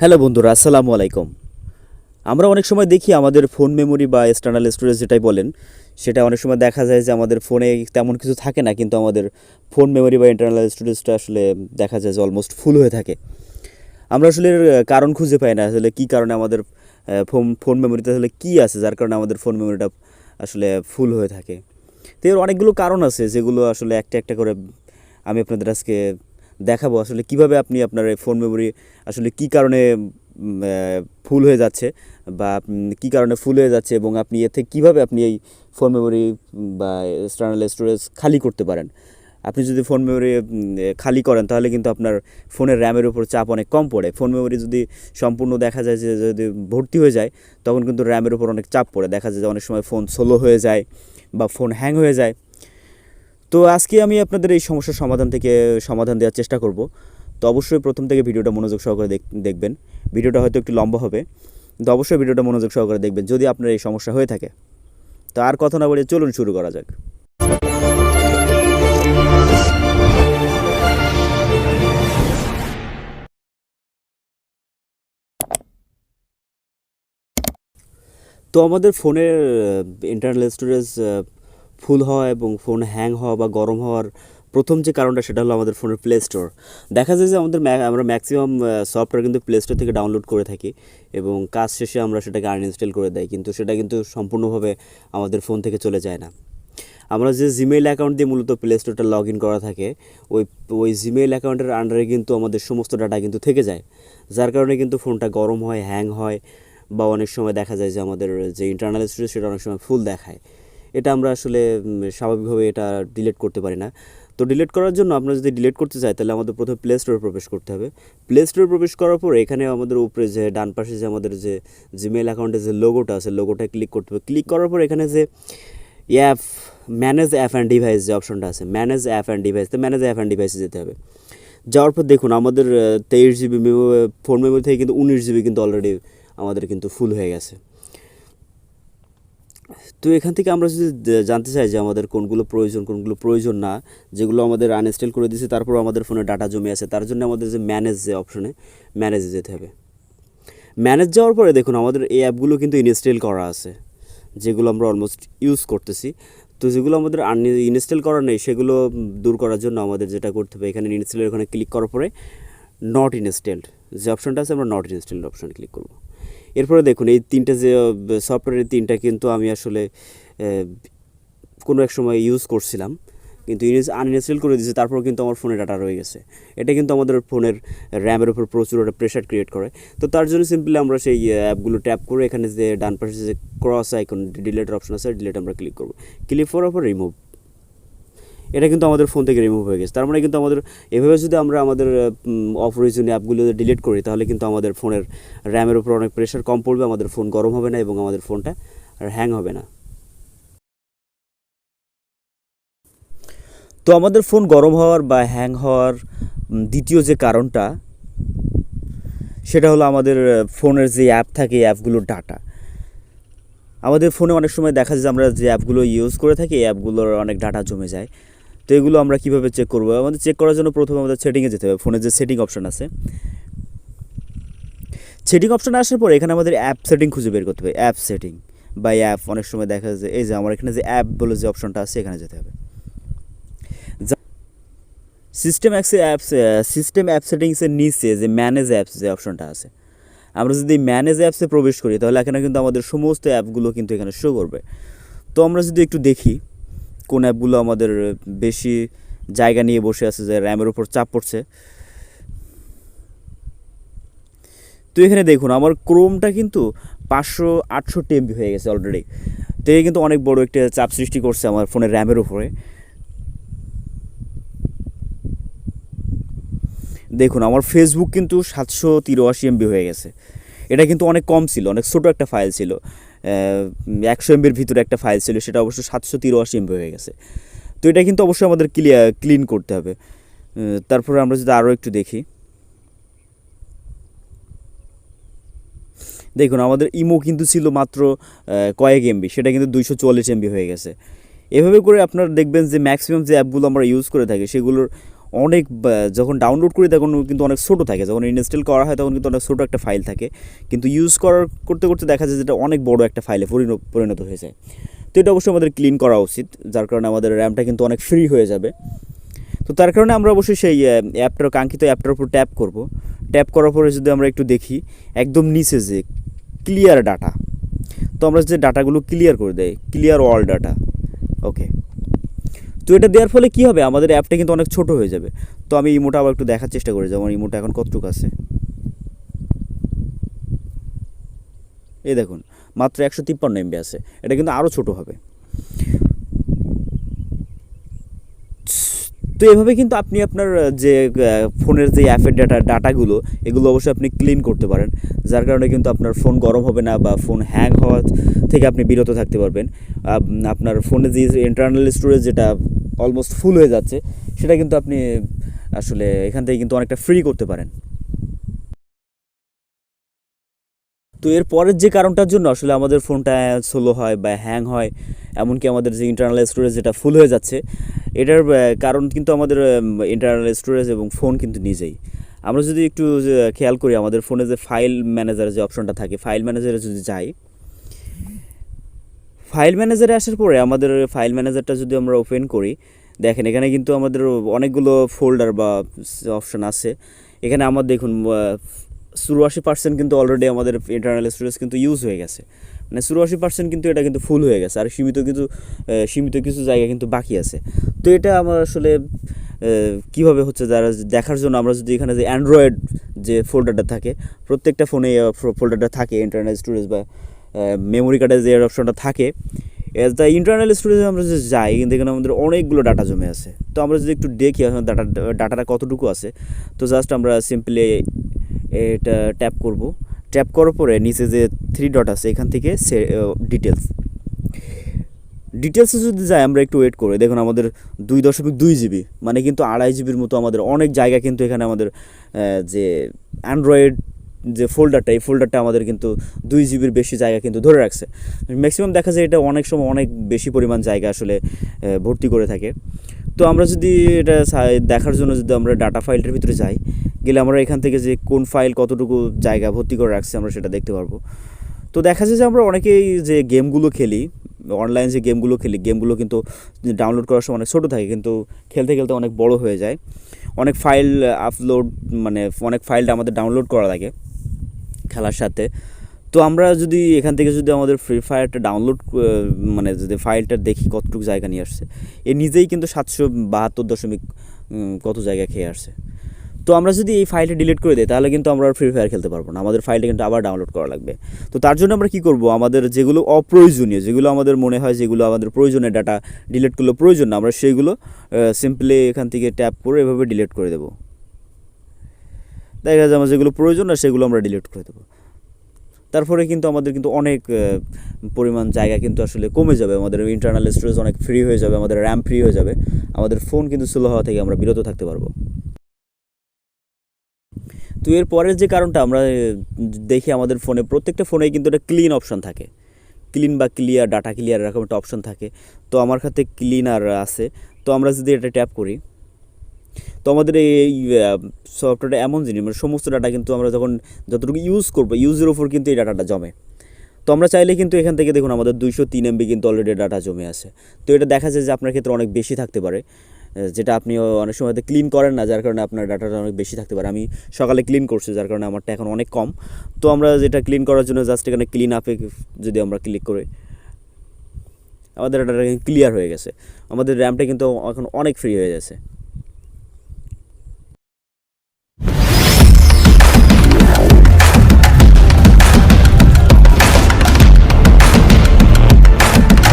Hello বন্ধুরা, আসসালামু আলাইকুম। আমরা অনেক সময় দেখি আমাদের ফোন মেমোরি বা এক্সটার্নাল স্টোরেজ যেটাই বলেন, সেটা অনেক সময় দেখা যায় যে আমাদের ফোনে তেমন কিছু থাকে না, কিন্তু আমাদের ফোন মেমোরি বা ইন্টারনাল স্টোরেজটা আসলে দেখা যায় যে অলমোস্ট ফুল হয়ে থাকে। আমরা আসলে এর কারণ খুঁজে পাই না, আসলে কী কারণে আমাদের ফোন ফোন মেমোরিতে আসলে কী আছে যার কারণে আমাদের ফোন মেমোরিটা আসলে ফুল হয়ে থাকে। তো এর অনেকগুলো কারণ আছে, যেগুলো আসলে একটা একটা করে আমি আপনাদের আজকে দেখাবো আসলে কিভাবে আপনি আপনার এই ফোন মেমোরি আসলে কী কারণে ফুল হয়ে যাচ্ছে, বা কী কারণে ফুল হয়ে যাচ্ছে, এবং আপনি এতে কীভাবে আপনি এই ফোন মেমোরি বা এক্সটার্নাল স্টোরেজ খালি করতে পারেন। আপনি যদি ফোন মেমোরি খালি করেন তাহলে কিন্তু আপনার ফোনের র্যামের উপর চাপ অনেক কম পড়ে। ফোন মেমোরি যদি সম্পূর্ণ দেখা যায় যে যদি ভর্তি হয়ে যায়, তখন কিন্তু র্যামের উপর অনেক চাপ পড়ে, দেখা যায় যে অনেক সময় ফোন স্লো হয়ে যায় বা ফোন হ্যাং হয়ে যায়। তো আজকে আমি আপনাদের এই সমস্যার সমাধান দেওয়ার চেষ্টা করব। তো অবশ্যই প্রথম থেকে ভিডিওটা মনোযোগ সহকারে দেখবেন। ভিডিওটা হয়তো একটু লম্বা হবে, কিন্তু অবশ্যই ভিডিওটা মনোযোগ সহকারে দেখবেন যদি আপনার এই সমস্যা হয়ে থাকে। তো আর কথা না বলে চলুন শুরু করা যাক। তো আমাদের ফোনের ইন্টারনাল স্টোরেজ ফুল হওয়া এবং ফোন হ্যাং হওয়া বা গরম হওয়ার প্রথম যে কারণটা, সেটা হলো আমাদের ফোনের প্লে স্টোর। দেখা যায় যে আমরা ম্যাক্সিমাম সফটওয়্যার কিন্তু প্লে স্টোর থেকে ডাউনলোড করে থাকি, এবং কাজ শেষে আমরা সেটাকে আনইনস্টল করে দেয়, কিন্তু সেটা কিন্তু সম্পূর্ণভাবে আমাদের ফোন থেকে চলে যায় না। আমরা যে জিমেইল অ্যাকাউন্ট দিয়ে মূলত প্লে স্টোরটা লগ ইন করা থাকে, ওই ওই জিমেইল অ্যাকাউন্টের আন্ডারে কিন্তু আমাদের সমস্ত ডাটা কিন্তু থেকে যায়, যার কারণে কিন্তু ফোনটা গরম হয়, হ্যাং হয়, বা অনেক সময় দেখা যায় যে আমাদের যে ইন্টারনাল স্টোরেজ সেটা অনেক সময় ফুল দেখায়। এটা আমরা আসলে স্বাভাবিকভাবে এটা ডিলিট করতে পারি না। তো ডিলিট করার জন্য আমরা যদি ডিলিট করতে চাই, তাহলে আমাদের প্রথমে প্লে স্টোরে প্রবেশ করতে হবে। প্লে স্টোরে প্রবেশ করার পর এখানে আমাদের উপরে যে ডান পাশে যে আমাদের যে জিমেইল অ্যাকাউন্টের যে লোগোটা আছে, লোগোটায় ক্লিক করতে হবে। ক্লিক করার পর এখানে যে app manage app and device যে অপশনটা আছে, ম্যানেজ অ্যাপ অ্যান্ড ডিভাইস, তো ম্যানেজ অ্যাপ অ্যান্ড ডিভাইসে যেতে হবে। যাওয়ার পর দেখুন আমাদের 23 জিবি ফোন মেমোরি থেকে কিন্তু 19 জিবি কিন্তু অলরেডি আমাদের কিন্তু ফুল হয়ে গেছে। তো এখান থেকে আমরা যদি জানতে চাই যে আমাদের কোনগুলো প্রয়োজন না, যেগুলো আমাদের আনইনস্টল করে দিয়েছে তারপর আমাদের ফোনে ডাটা জমে আছে, তার জন্য আমাদের যে ম্যানেজ যে অপশনে, ম্যানেজে যেতে হবে। ম্যানেজ যাওয়ার পরে দেখুন আমাদের এই অ্যাপগুলো কিন্তু ইনস্টল করা আছে, যেগুলো আমরা অলমোস্ট ইউজ করতেছি। তো যেগুলো আমাদের ইনস্টল করা নেই, সেগুলো দূর করার জন্য আমাদের যেটা করতে হবে, এখানে ইনস্টলের ওখানে ক্লিক করার পরে নট ইনস্টলড যে অপশনটা আছে, আমরা নট ইনস্টলড অপশানে ক্লিক করব। এরপরে দেখুন এই তিনটা যে সফটওয়্যারের তিনটা কিন্তু আমি আসলে কোনো এক সময় ইউজ করছিলাম, কিন্তু আনইনস্টল করে দিয়েছি, তারপরেও কিন্তু আমার ফোনে ডাটা রয়ে গেছে। এটা কিন্তু আমাদের ফোনের র্যামের উপর প্রচুর একটা প্রেশার ক্রিয়েট করে। তো তার জন্য সিম্পলি আমরা সেই অ্যাপগুলো ট্যাপ করে এখানে যে ডান পাশে যে ক্রস আইকন ডিলেটের অপশন আছে, ডিলেট আমরা ক্লিক করব। ক্লিক করার পর রিমুভ, এটা কিন্তু আমাদের ফোন থেকে রিমুভ হয়ে গেছে। তার মানে কিন্তু আমাদের এভাবে যদি আমরা আমাদের অপ্রয়োজনীয় অ্যাপগুলো ডিলিট করি, তাহলে কিন্তু আমাদের ফোনের র্যামের উপর অনেক প্রেশার কম পড়বে, আমাদের ফোন গরম হবে না, এবং আমাদের ফোনটা আর হ্যাং হবে না। তো আমাদের ফোন গরম হওয়ার বা হ্যাং হওয়ার দ্বিতীয় যে কারণটা, সেটা হলো আমাদের ফোনের যে অ্যাপ থাকে, এই অ্যাপগুলোর ডাটা। আমাদের ফোনে অনেক সময় দেখা যায় যে আমরা যে অ্যাপগুলো ইউজ করে থাকি, এই অ্যাপগুলোর অনেক ডাটা জমে যায়। তো এগুলো আমরা কীভাবে চেক করবো? আমাদের চেক করার জন্য প্রথমে আমাদের সেটিংয়ে যেতে হবে। ফোনের যে সেটিং অপশান আছে, সেটিং অপশানে আসার পর এখানে আমাদের অ্যাপ সেটিং খুঁজে বের করতে হবে। অ্যাপ সেটিং বা অ্যাপ, অনেক সময় দেখা যায় এই যে আমার এখানে যে অ্যাপ বলে যে অপশানটা আছে, এখানে যেতে হবে। সিস্টেম অ্যাপ সেটিংসের নিচে যে ম্যানেজ অ্যাপস যে অপশনটা আছে, আমরা যদি ম্যানেজ অ্যাপসে প্রবেশ করি, তাহলে এখানে কিন্তু আমাদের সমস্ত অ্যাপগুলো কিন্তু এখানে শো করবে। তো আমরা যদি একটু দেখি কোন অ্যাপগুলো আমাদের বেশি জায়গা নিয়ে বসে আছে, যে র্যামের উপর চাপ পড়ছে। তো এখানে দেখুন আমার ক্রোমটা কিন্তু 568 MB হয়ে গেছে অলরেডি। তো এই কিন্তু অনেক বড় একটা চাপ সৃষ্টি করছে আমার ফোনের র্যামের উপরে। দেখুন আমার ফেসবুক কিন্তু 783 MB হয়ে গেছে। এটা কিন্তু অনেক কম ছিল, অনেক ছোটো একটা ফাইল ছিল, 100 MBর ভিতরে একটা ফাইল ছিল, সেটা অবশ্য 783 MB হয়ে গেছে। তো এটা কিন্তু অবশ্যই আমাদের ক্লিন করতে হবে। তারপরে আমরা যদি আরও একটু দেখি, দেখুন আমাদের ইমো কিন্তু ছিল মাত্র কয়েক এমবি, সেটা কিন্তু 244 MB হয়ে গেছে। এভাবে করে আপনারা দেখবেন যে ম্যাক্সিমাম যে অ্যাপগুলো আমরা ইউজ করে থাকি, সেগুলোর অনেক যখন ডাউনলোড করি তখন কিন্তু অনেক ছোটো থাকে, যখন ইনস্টল করা হয় তখন কিন্তু অনেক ছোটো একটা ফাইল থাকে, কিন্তু ইউজ করতে করতে দেখা যায় যেটা অনেক বড় একটা ফাইলে পরিণত হয়ে যায়। তো এটা অবশ্যই আমাদের ক্লিন করা উচিত, যার কারণে আমাদের র্যামটা কিন্তু অনেক ফ্রি হয়ে যাবে। তো তার কারণে আমরা অবশ্যই সেই কাঙ্ক্ষিত অ্যাপটার উপর ট্যাপ করব। ট্যাপ করার পরে যদি আমরা একটু দেখি একদম নিচে যে ক্লিয়ার ডাটা, তো আমরা যে ডাটাগুলো ক্লিয়ার করে দেয়, ক্লিয়ার অল ডাটা, ওকে। তো এটা দেওয়ার ফলে কী হবে, আমাদের অ্যাপটা কিন্তু অনেক ছোট হয়ে যাবে। তো আমি ইমোটা আবার একটু দেখার চেষ্টা করি যে আমার ইমোটা এখন কতটুকু আছে। এই দেখুন মাত্র 153 MB আছে, এটা কিন্তু আরও ছোট হবে। তো এভাবে কিন্তু আপনি আপনার যে ফোনের যে অ্যাপের ডাটাগুলো এগুলো অবশ্যই আপনি ক্লিন করতে পারেন, যার কারণে কিন্তু আপনার ফোন গরম হবে না বা ফোন হ্যাং হওয়া থেকে আপনি বিরত থাকতে পারবেন। আপনার ফোনে যে ইন্টারনাল স্টোরেজ যেটা অলমোস্ট ফুল হয়ে যাচ্ছে সেটা কিন্তু আপনি আসলে এখান থেকে কিন্তু অনেকটা ফ্রি করতে পারেন। তো এর পরের যে কারণটার জন্য আসলে আমাদের ফোনটা স্লো হয় বা হ্যাং হয়, এমনকি আমাদের যে ইন্টারনাল স্টোরেজ যেটা ফুল হয়ে যাচ্ছে, এটার কারণ কিন্তু আমাদের ইন্টারনাল স্টোরেজ এবং ফোন কিন্তু নিজেই। আমরা যদি একটু খেয়াল করি আমাদের ফোনে যে ফাইল ম্যানেজারের যে অপশনটা থাকে, ফাইল ম্যানেজারে যদি যাই, ফাইল ম্যানেজারে আসার পরে আমাদের ফাইল ম্যানেজারটা যদি আমরা ওপেন করি, দেখেন এখানে কিন্তু আমাদের অনেকগুলো ফোল্ডার বা অপশন আছে। এখানে আমার দেখুন 84% কিন্তু অলরেডি আমাদের ইন্টারনাল স্টোরেজ কিন্তু ইউজ হয়ে গেছে, মানে 84% কিন্তু এটা কিন্তু ফুল হয়ে গেছে, আর সীমিত কিছু জায়গা কিন্তু বাকি আছে। তো এটা আমার আসলে কীভাবে হচ্ছে যারা দেখার জন্য আমরা যদি এখানে যে অ্যান্ড্রয়েড যে ফোল্ডারটা থাকে, প্রত্যেকটা ফোনে ফোল্ডারটা থাকে ইন্টারনাল স্টোরেজ বা মেমোরি কার্ডের যে অপশনটা থাকে, তা ইন্টারনাল স্টোরেজে আমরা যদি যাই কিন্তু এখানে আমাদের অনেকগুলো ডাটা জমে আছে। তো আমরা যদি একটু দেখি এখন ডাটাটা কতটুকু আছে, তো জাস্ট আমরা সিম্পলি এটা ট্যাপ করব। ট্যাপ করার পরে নিচে যে 3 ডট আছে এখান থেকে ডিটেলসে যদি যাই, আমরা একটু ওয়েট করে দেখুন আমাদের 2.2 জিবি, মানে কিন্তু 2.5 জিবির মতো আমাদের অনেক জায়গা কিন্তু এখানে আমাদের যে অ্যান্ড্রয়েড যে ফোল্ডারটা, এই ফোল্ডারটা আমাদের কিন্তু 2 জিবির বেশি জায়গা কিন্তু ধরে রাখছে। ম্যাক্সিমাম দেখা যায় এটা অনেক সময় অনেক বেশি পরিমাণ জায়গা আসলে ভর্তি করে থাকে। তো আমরা যদি এটা দেখার জন্য যদি আমরা ডাটা ফাইলটার ভিতরে যাই, গেলে আমরা এখান থেকে যে কোন ফাইল কতটুকু জায়গা ভর্তি করে রাখছে আমরা সেটা দেখতে পারবো। তো দেখা যায় যে আমরা অনেকেই যে গেমগুলো খেলি, অনলাইন যে গেমগুলো কিন্তু ডাউনলোড করার সময় অনেক ছোটো থাকে, কিন্তু খেলতে খেলতে অনেক বড় হয়ে যায়, অনেক ফাইল মানে অনেক ফাইলটা আমাদের ডাউনলোড করা লাগে খেলার সাথে। তো আমরা যদি এখান থেকে যদি আমাদের ফ্রি ফায়ারটা ডাউনলোড মানে যদি ফাইলটা দেখি কতটুকু জায়গা নিয়ে আসছে, এ নিজেই কিন্তু 772 কত জায়গা খেয়ে আসছে। তো আমরা যদি এই ফাইলটা ডিলিট করে দিই তাহলে কিন্তু আমরা আর ফ্রি ফায়ার খেলতে পারবো না, আমাদের ফাইলটা কিন্তু আবার ডাউনলোড করা লাগবে। তো তার জন্য আমরা কী করবো, আমাদের যেগুলো অপ্রয়োজনীয়, যেগুলো আমাদের মনে হয় যেগুলো আমাদের প্রয়োজনীয় ডাটা ডিলিট করলে প্রয়োজন না, আমরা সেইগুলো সিম্পলি এখান থেকে ট্যাপ করে এভাবে ডিলিট করে দেবো। দেখা যায় আমার যেগুলো প্রয়োজন না সেগুলো আমরা ডিলিট করে দেবো। তারপরে কিন্তু আমাদের কিন্তু অনেক পরিমাণ জায়গা কিন্তু আসলে কমে যাবে, আমাদের ইন্টারনাল স্টোরেজ অনেক ফ্রি হয়ে যাবে, আমাদের র্যাম ফ্রি হয়ে যাবে, আমাদের ফোন কিন্তু স্লো হওয়া থেকে আমরা বিরত থাকতে পারবো। তো এর পরের যে কারণটা আমরা দেখি আমাদের ফোনে, প্রত্যেকটা ফোনেই কিন্তু একটা ক্লিন অপশান থাকে, ক্লিন বা ক্লিয়ার, ডাটা ক্লিয়ার এরকম একটা অপশান থাকে। তো আমার কাছে ক্লিনার আছে, তো আমরা যদি এটা ট্যাপ করি, তো আমাদের এই সফটওয়্যারটা এমন জিনিস, মানে সমস্ত ডাটা কিন্তু আমরা যখন যতটুকু ইউজ করবো ইউজের ওপর কিন্তু এই ডাটাটা জমে। তো আমরা চাইলে কিন্তু এখান থেকে দেখুন আমাদের 203 MB কিন্তু অলরেডি ডাটা জমে আছে। তো এটা দেখা যায় যে আপনার ক্ষেত্রে অনেক বেশি থাকতে পারে, যেটা আপনি অনেক সময় ক্লিন করেন না, যার কারণে আপনার ডাটাটা অনেক বেশি থাকতে পারে। আমি সকালে ক্লিন করছি, যার কারণে আমারটা এখন অনেক কম। তো আমরা যেটা ক্লিন করার জন্য জাস্ট এখানে ক্লিন আপে যদি আমরা ক্লিক করি, আমাদের ডাটাটা ক্লিয়ার হয়ে গেছে, আমাদের র্যামটা কিন্তু এখন অনেক ফ্রি হয়ে গেছে।